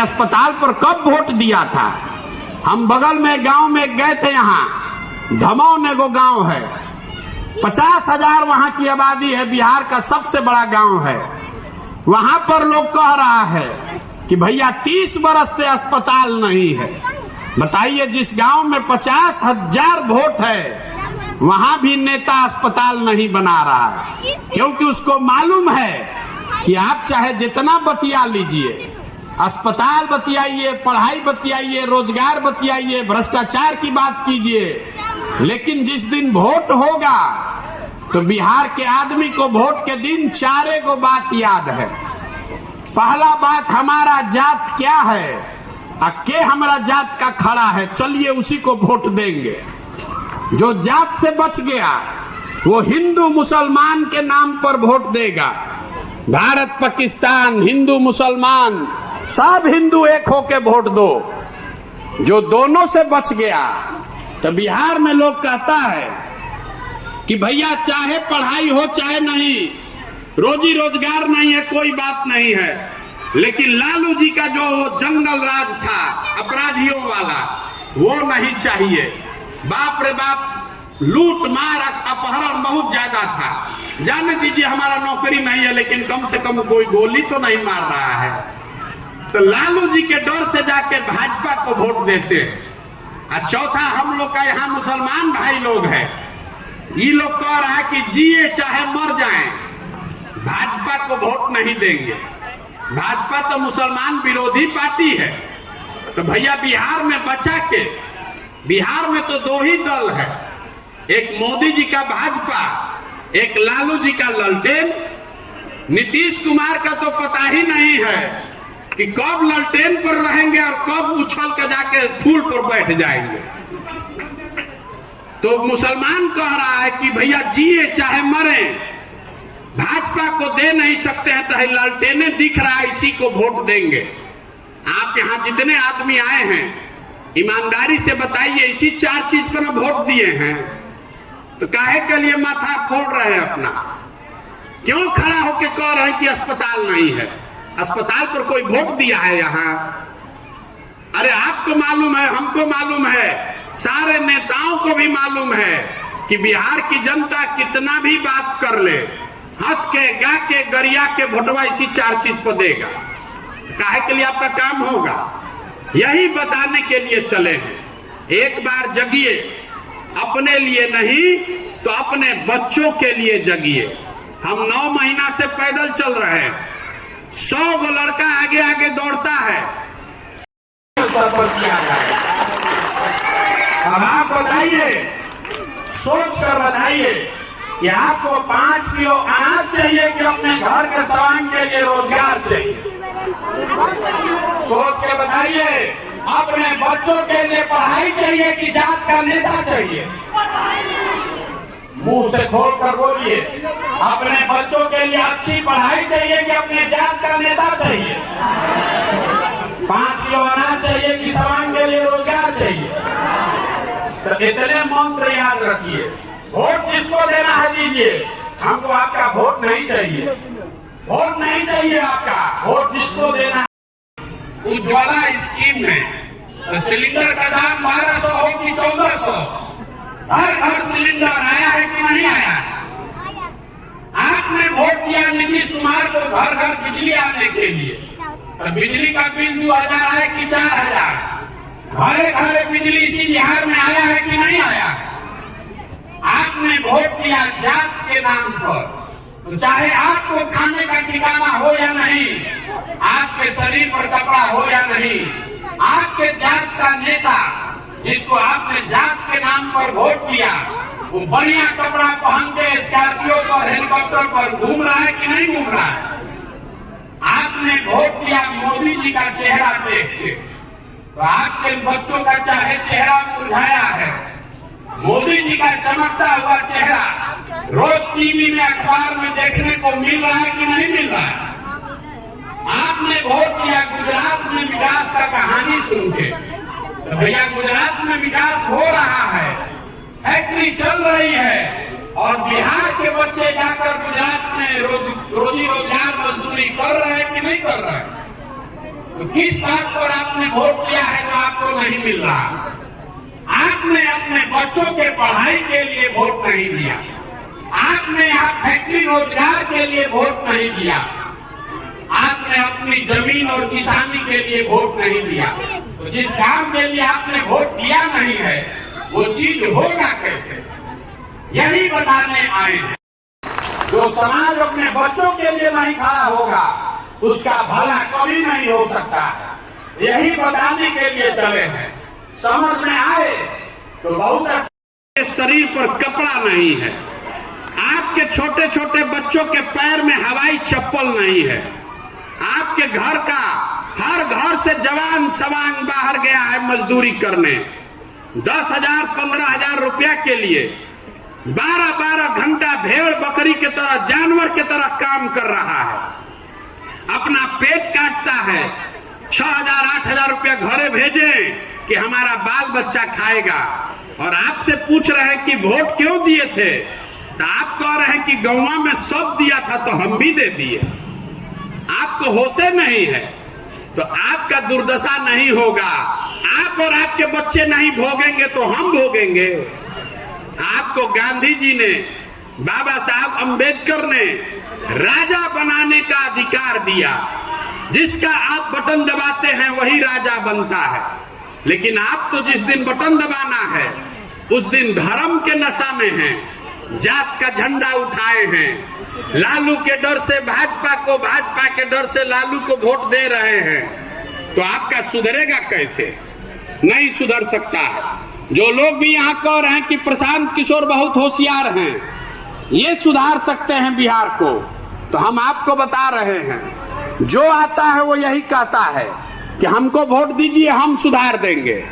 अस्पताल पर कब वोट दिया था। हम बगल में गांव में गए थे, यहाँ धमौन एगो गांव है, 50,000 वहां की आबादी है, बिहार का सबसे बड़ा गांव है। वहां पर लोग कह रहा है कि भैया 30 बरस से अस्पताल नहीं है। बताइए, जिस गांव में 50,000 वोट है वहां भी नेता अस्पताल नहीं बना रहा है, क्योंकि उसको मालूम है कि आप चाहे जितना बतिया लीजिए, अस्पताल बतियाइए, पढ़ाई बतियाइए, रोजगार बतियाइए, भ्रष्टाचार की बात कीजिए, लेकिन जिस दिन वोट होगा तो बिहार के आदमी को वोट के दिन 4 गो बात याद है। पहला बात, हमारा जात क्या है, के हमारा जात का खड़ा है, चलिए उसी को वोट देंगे। जो जात से बच गया वो हिंदू मुसलमान के नाम पर वोट देगा। भारत पाकिस्तान, हिंदू मुसलमान, सब हिंदू एक होके वोट दो। जो दोनों से बच गया तो बिहार में लोग कहता है कि भैया चाहे पढ़ाई हो चाहे नहीं, रोजी रोजगार नहीं है, कोई बात नहीं है, लेकिन लालू जी का जो जंगल राज था अपराधियों वाला, वो नहीं चाहिए। बाप रे बाप, लूट मार अपहरण बहुत ज्यादा था। जाने दीजिए हमारा नौकरी नहीं है, लेकिन कम से कम कोई गोली तो नहीं मार रहा है। तो लालू जी के डर से जाके भाजपा को वोट देते हैं। और चौथा, हम लोग का यहाँ मुसलमान भाई लोग हैं, ये लोग कह रहा है कि जिए चाहे मर जाएं, भाजपा को वोट नहीं देंगे। भाजपा तो मुसलमान विरोधी पार्टी है। तो भैया बिहार में बचा के, बिहार में तो 2 ही दल है, एक मोदी जी का भाजपा, एक लालू जी का ललटेन। नीतीश कुमार का तो पता ही नहीं है कि कब ललटेन पर रहेंगे और कब उछल के जाके फूल पर बैठ जाएंगे। तो मुसलमान कह रहा है कि भैया जिए चाहे मरे, भाजपा को दे नहीं सकते हैं, तो ललटेने दिख रहा है, इसी को वोट देंगे। आप यहाँ जितने आदमी आए हैं ईमानदारी से बताइए, इसी 4 चीज पर वोट दिए हैं, तो काहे के लिए माथा फोड़ रहे हैं अपना? क्यों खड़ा होके कह रहे हैं कि अस्पताल नहीं है? अस्पताल पर कोई वोट दिया है यहाँ? अरे आपको मालूम है, हमको मालूम है, सारे नेताओं को भी मालूम है कि बिहार की जनता कितना भी बात कर ले, हंस के गा के गरिया के वोटवा इसी 4 चीज पर देगा। काहे के लिए आपका काम होगा? यही बताने के लिए चले हैं। एक बार जगिए, अपने लिए नहीं तो अपने बच्चों के लिए जगिए। हम 9 महीना से पैदल चल रहे हैं, 100 गो लड़का आगे आगे दौड़ता है। अब आप बताइए, सोच कर बताइए कि आपको 5 किलो अनाज चाहिए कि अपने घर के सामान के लिए रोजगार चाहिए? सोच के बताइए। अपने बच्चों के लिए पढ़ाई चाहिए कि जात का नेता चाहिए? मुंह से खोल कर बोलिए। अपने बच्चों के लिए अच्छी पढ़ाई चाहिए कि अपने जात का नेता चाहिए? 5 किलो अनाज चाहिए कि सामान के लिए रोजगार चाहिए? तो इतने मंत्र याद रखिए। वोट जिसको देना है दीजिए, हमको आपका वोट नहीं चाहिए। वोट नहीं चाहिए आपका, वोट जिसको देना है। उज्ज्वला स्कीम में तो सिलेंडर का दाम 1200 हो कि 1400, हर घर सिलेंडर आया है कि नहीं आया? आपने वोट दिया नीतीश कुमार को घर घर बिजली आने के लिए, तो बिजली का बिल 2000 आया कि 4000? घरे घरे बिजली इसी बिहार में आया है कि नहीं आया? आपने वोट दिया जात के नाम पर, तो चाहे आपको खाने का ठिकाना हो या नहीं, आपके शरीर पर कपड़ा हो या नहीं, आपके जात का नेता जिसको आपने जात के नाम पर वोट दिया, वो बढ़िया कपड़ा पहन के स्कॉर्पियो पर, हेलीकॉप्टर पर घूम रहा है कि नहीं घूम रहा है? आपने वोट दिया मोदी जी का चेहरा देख के, तो आपके बच्चों का चाहे चेहरा मुरझाया है, मोदी जी का चमकता हुआ चेहरा रोज टीवी में, अखबार में देखने को मिल रहा है कि नहीं मिल रहा है? आपने वोट दिया गुजरात में विकास का कहानी सुन के, तो भैया गुजरात में विकास हो रहा है, फैक्ट्री चल रही है, और बिहार के बच्चे जाकर गुजरात में रोजी रोजगार मजदूरी कर रहे हैं कि नहीं कर रहे हैं? तो किस बात पर आपने वोट दिया है जो आपको नहीं मिल रहा? आपने अपने बच्चों के पढ़ाई के लिए वोट नहीं दिया, आपने यहाँ फैक्ट्री रोजगार के लिए वोट नहीं दिया, आपने अपनी जमीन और किसानी के लिए वोट नहीं दिया। तो जिस काम के लिए आपने वोट दिया नहीं है वो चीज होगा कैसे, यही बताने आए हैं। जो समाज अपने बच्चों के लिए नहीं खड़ा होगा उसका भला कभी नहीं हो सकता है, यही बताने के लिए चले हैं। समझ में आए तो बहुत अच्छे। शरीर पर कपड़ा नहीं है, आपके छोटे छोटे बच्चों के पैर में हवाई चप्पल नहीं है, आपके घर का हर घर से जवान सवांग बाहर गया है मजदूरी करने 10,000 15,000 रुपया के लिए 12-12 घंटा भेड़ बकरी की तरह जानवर की तरह काम कर रहा है, अपना पेट काटता है। 6,000 8,000 रुपया घरे भेजे कि हमारा बाल बच्चा खाएगा, और आपसे पूछ रहे हैं कि वोट क्यों दिए थे, तो आप कह रहे हैं कि गौवा में सब दिया था तो हम भी दे दिए। आपको होशे नहीं है तो आपका दुर्दशा नहीं होगा, आप और आपके बच्चे नहीं भोगेंगे तो हम भोगेंगे। आपको गांधी जी ने, बाबा साहब अंबेडकर ने राजा बनाने का अधिकार दिया, जिसका आप बटन दबाते हैं वही राजा बनता है। लेकिन आप तो जिस दिन बटन दबाना है उस दिन धर्म के नशा में हैं, जात का झंडा उठाए हैं, लालू के डर से भाजपा को, भाजपा के डर से लालू को वोट दे रहे हैं। तो आपका सुधरेगा कैसे? नहीं सुधर सकता है। जो लोग भी यहाँ कह रहे हैं कि प्रशांत किशोर बहुत होशियार हैं, ये सुधार सकते हैं बिहार को, तो हम आपको बता रहे हैं जो आता है वो यही कहता है कि हमको वोट दीजिए हम सुधार देंगे।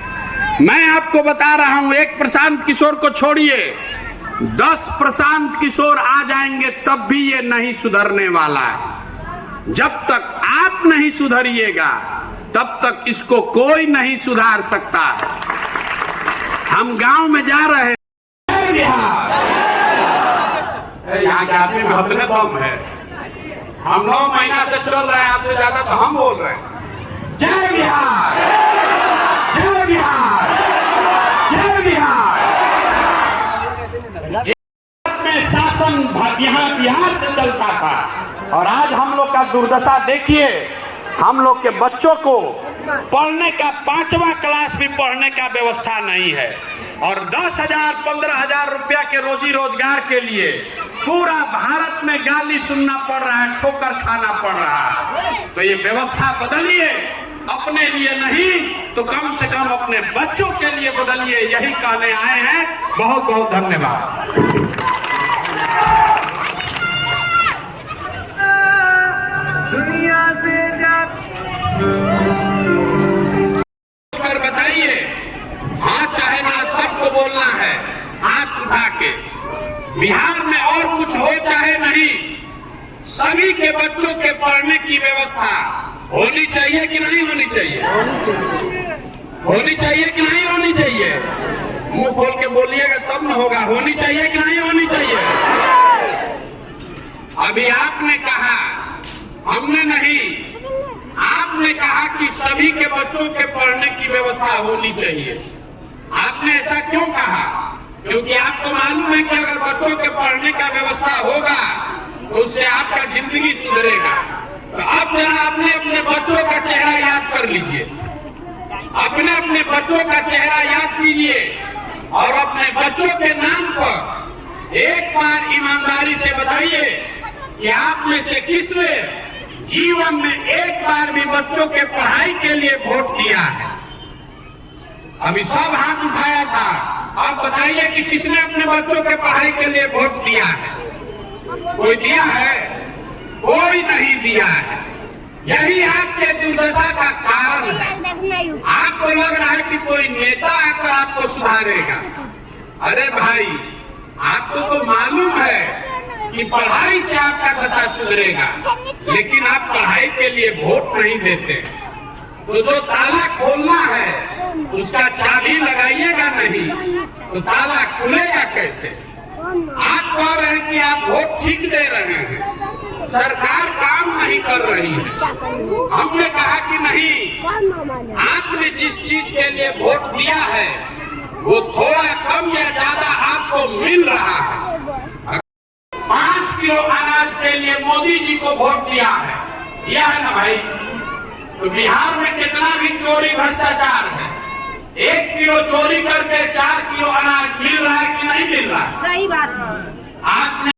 मैं आपको बता रहा हूं, एक प्रशांत किशोर को छोड़िए, 10 प्रशांत किशोर आ जाएंगे तब भी ये नहीं सुधरने वाला है। जब तक आप नहीं सुधरिएगा तब तक इसको कोई नहीं सुधार सकता है। हम गांव में जा रहे हैं, यहाँ के आदमी में हतने दम है। हम 9 महीना से चल रहे हैं, आपसे ज्यादा तो हम बोल रहे हैं। जय बिहार, जय बिहार, जय बिहार। में शासन यहाँ बिहार से चलता था और आज हम लोग का दुर्दशा देखिए। हम लोग के बच्चों को पढ़ने का 5वां क्लास भी पढ़ने का व्यवस्था नहीं है, और 10,000 15,000 रुपया के रोजी रोजगार के लिए पूरा भारत में गाली सुनना पड़ रहा है, ठोकर खाना पड़ रहा है। तो ये व्यवस्था बदलिए, अपने लिए नहीं तो कम से कम अपने बच्चों के लिए बदलिए, यही कहने आए हैं। बहुत बहुत धन्यवाद। दुनिया से कर बताइए, हाँ चाहे ना, सबको बोलना है हाथ उठा के। बिहार में और कुछ हो चाहे नहीं, सभी के बच्चों के पढ़ने की व्यवस्था होनी चाहिए कि नहीं होनी चाहिए? होनी चाहिए कि नहीं होनी चाहिए? मुंह खोल के बोलिएगा तब न होगा। होनी चाहिए कि नहीं होनी चाहिए? अभी आपने कहा, हमने नहीं, आपने कहा कि सभी के बच्चों के पढ़ने की व्यवस्था होनी चाहिए। आपने ऐसा क्यों कहा? क्योंकि आपको मालूम है कि अगर बच्चों के पढ़ने का व्यवस्था होगा तो उससे आपका जिंदगी सुधरेगा। तो अब जरा अपने अपने बच्चों का चेहरा याद कर लीजिए, अपने अपने बच्चों का चेहरा याद कीजिए और अपने बच्चों के नाम पर एक बार ईमानदारी से बताइए कि आप में से किसने जीवन में एक बार भी बच्चों के पढ़ाई के लिए वोट दिया है? अभी सब हाथ उठाया था, अब बताइए कि किसने अपने बच्चों के पढ़ाई के लिए वोट दिया है? कोई दिया है? कोई नहीं दिया है। यही आपके दुर्दशा का कारण है। आपको लग रहा है कि कोई नेता आकर आपको सुधारेगा। अरे भाई, आपको तो मालूम है कि पढ़ाई से आपका दशा सुधरेगा, लेकिन आप पढ़ाई के लिए वोट नहीं देते। तो जो ताला खोलना है उसका चाबी लगाइएगा नहीं तो ताला खुलेगा कैसे? आप कह रहे हैं कि आप वोट ठीक दे रहे हैं, सरकार काम नहीं कर रही है। हमने कहा कि नहीं, आपने जिस चीज के लिए वोट दिया है वो थोड़ा कम या ज्यादा आपको मिल रहा है। 5 किलो अनाज के लिए मोदी जी को वोट दिया है ना भाई? तो बिहार में कितना भी चोरी भ्रष्टाचार है, 1 किलो चोरी करके 4 किलो अनाज मिल रहा है कि नहीं मिल रहा है? सही बात है। आपने